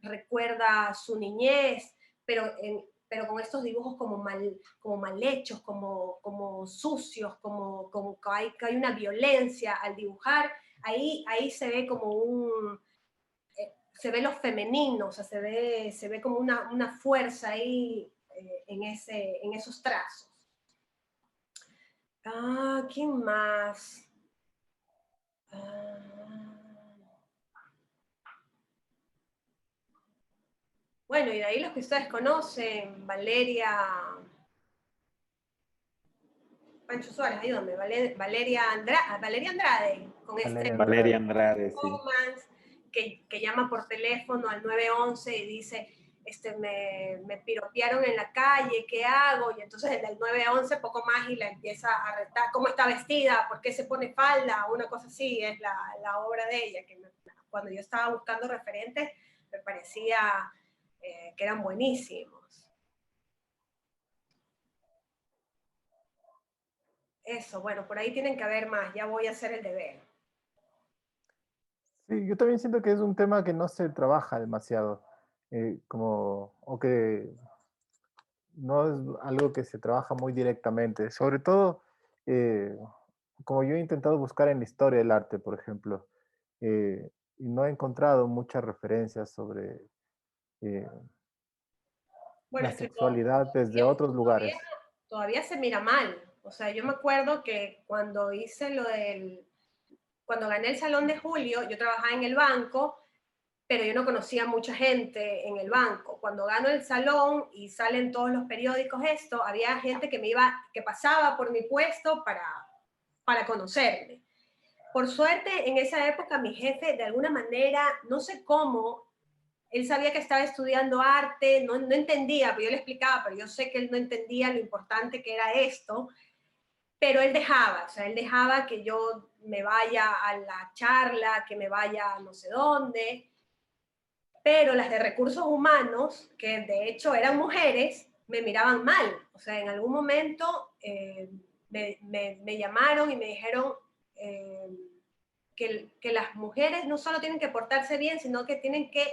recuerda su niñez, pero con estos dibujos como mal hechos, como sucios, como que hay una violencia al dibujar. Ahí se ve se ve lo femenino, o sea, se ve como una fuerza ahí en esos trazos. ¿Quién más? Bueno, y de ahí los que ustedes conocen, Pancho Suárez, ayúdame, Valeria Andrade, con Valeria Andrade, sí. Que llama por teléfono al 911 y dice, me piropearon en la calle, ¿qué hago? Y entonces el del 911 poco más y la empieza a retar, ¿cómo está vestida? ¿Por qué se pone falda? Una cosa así, es la obra de ella, que cuando yo estaba buscando referentes me parecía que eran buenísimos. Eso, bueno, por ahí tienen que haber más, ya voy a hacer el deber. Sí, yo también siento que es un tema que no se trabaja demasiado, o que no es algo que se trabaja muy directamente. Sobre todo, como yo he intentado buscar en la historia del arte, por ejemplo, y no he encontrado muchas referencias sobre Bueno, la sexualidad desde otros lugares. Todavía se mira mal. O sea, yo me acuerdo que cuando cuando gané el Salón de Julio, yo trabajaba en el banco, pero yo no conocía mucha gente en el banco. Cuando gano el salón y salen todos los periódicos había gente que pasaba por mi puesto para conocerme. Por suerte, en esa época mi jefe, de alguna manera, no sé cómo, él sabía que estaba estudiando arte, no entendía, pero yo le explicaba, pero yo sé que él no entendía lo importante que era esto, pero él dejaba que yo me vaya a la charla, que me vaya a no sé dónde, pero las de recursos humanos, que de hecho eran mujeres, me miraban mal. O sea, en algún momento me llamaron y me dijeron que las mujeres no solo tienen que portarse bien, sino que tienen que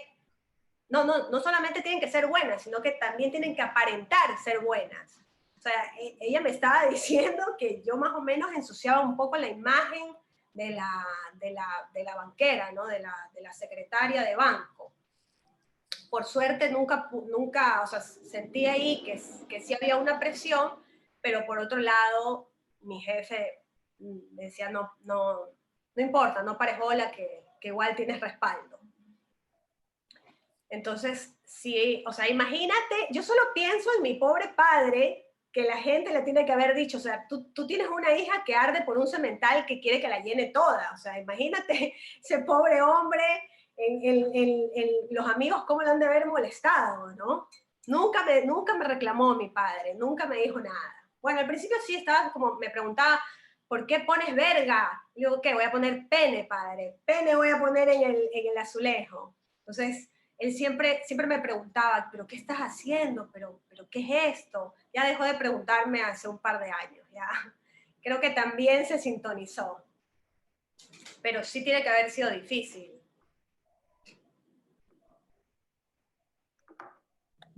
no solamente tienen que ser buenas, sino que también tienen que aparentar ser buenas. O sea, ella me estaba diciendo que yo más o menos ensuciaba un poco la imagen de la banquera, ¿no? de la secretaria de banco. Por suerte nunca, o sea, sentí ahí que sí había una presión, pero por otro lado, mi jefe me decía, no importa, no pares bola, que igual tienes respaldo. Entonces, sí, o sea, imagínate, yo solo pienso en mi pobre padre, que la gente le tiene que haber dicho, o sea, tú tienes una hija que arde por un cemental que quiere que la llene toda, o sea, imagínate ese pobre hombre, los amigos cómo lo han de haber molestado, ¿no? Nunca me reclamó mi padre, nunca me dijo nada. Bueno, al principio sí estaba como, me preguntaba, ¿por qué pones verga? Y digo, ¿qué? Voy a poner pene, padre, pene voy a poner en el azulejo. Entonces, él siempre me preguntaba, ¿pero qué estás haciendo? ¿Pero qué es esto? Ya dejó de preguntarme hace un par de años, ya. Creo que también se sintonizó. Pero sí tiene que haber sido difícil.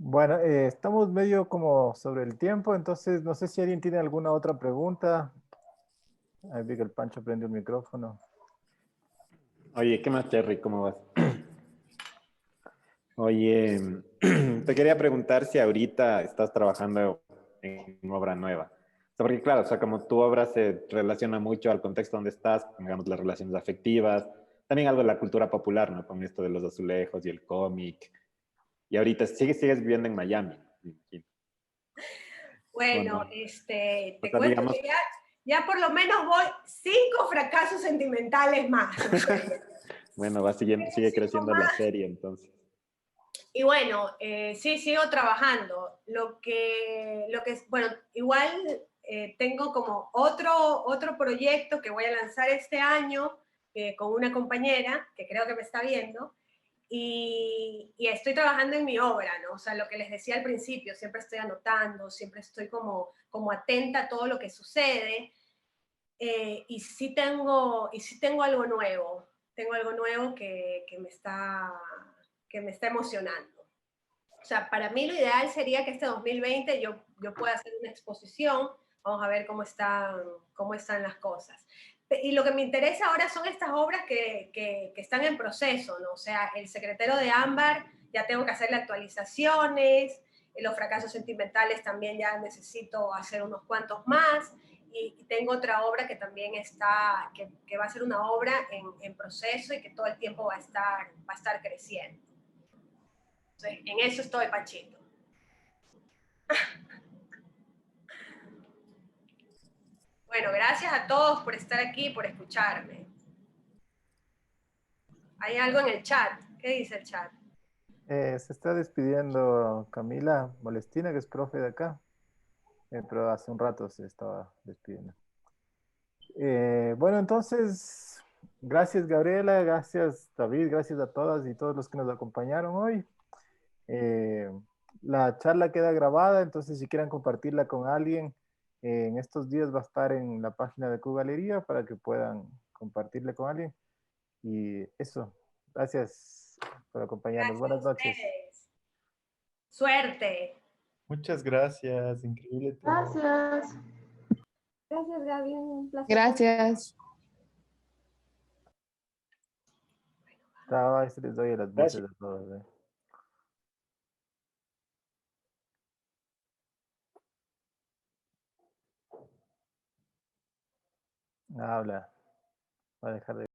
Bueno, estamos medio como sobre el tiempo, entonces no sé si alguien tiene alguna otra pregunta. Ahí vi que el Pancho prendió el micrófono. Oye, ¿qué más, Terry? ¿Cómo vas? Oye, te quería preguntar si ahorita estás trabajando en obra nueva. O sea, porque claro, o sea, como tu obra se relaciona mucho al contexto donde estás, digamos, las relaciones afectivas, también algo de la cultura popular, ¿no? Con esto de los azulejos y el cómic. Y ahorita sigues viviendo en Miami, me imagino. ¿O Bueno, no? O te sea, cuento digamos, que ya por lo menos voy 5 fracasos sentimentales más. bueno, va siguiendo, Tengo sigue 5 creciendo la más. serie entonces. Y bueno, sí, sigo trabajando. Bueno, igual tengo como otro proyecto que voy a lanzar este año con una compañera que creo que me está viendo. Y estoy trabajando en mi obra, ¿no? O sea, lo que les decía al principio, siempre estoy anotando, siempre estoy como atenta a todo lo que sucede. Y sí tengo tengo algo nuevo que me está emocionando. O sea, para mí lo ideal sería que este 2020 yo pueda hacer una exposición, vamos a ver cómo están las cosas. Y lo que me interesa ahora son estas obras que están en proceso, ¿no? O sea, El secretero de Ámbar, ya tengo que hacerle actualizaciones, los fracasos sentimentales también ya necesito hacer unos cuantos más, y tengo otra obra que también que va a ser una obra en proceso y que todo el tiempo va a estar creciendo. Entonces, en eso estoy, Pachito. Bueno, gracias a todos por estar aquí, por escucharme. Hay algo en el chat. ¿Qué dice el chat? Se está despidiendo Camila Molestina, que es profe de acá, pero hace un rato se estaba despidiendo. Bueno, entonces, gracias Gabriela, gracias David, gracias a todas y todos los que nos acompañaron hoy. Eh, la charla queda grabada, entonces si quieren compartirla con alguien, en estos días va a estar en la página de Q-Galería para que puedan compartirla con alguien. Y eso, gracias por acompañarnos. Gracias a Buenas noches. ustedes. Suerte. Muchas gracias, increíble todo. Gracias. Gracias, Gaby. Un placer. Gracias. Chao, ahí se les doy las voces Gracias. a todos. Habla, va a dejar de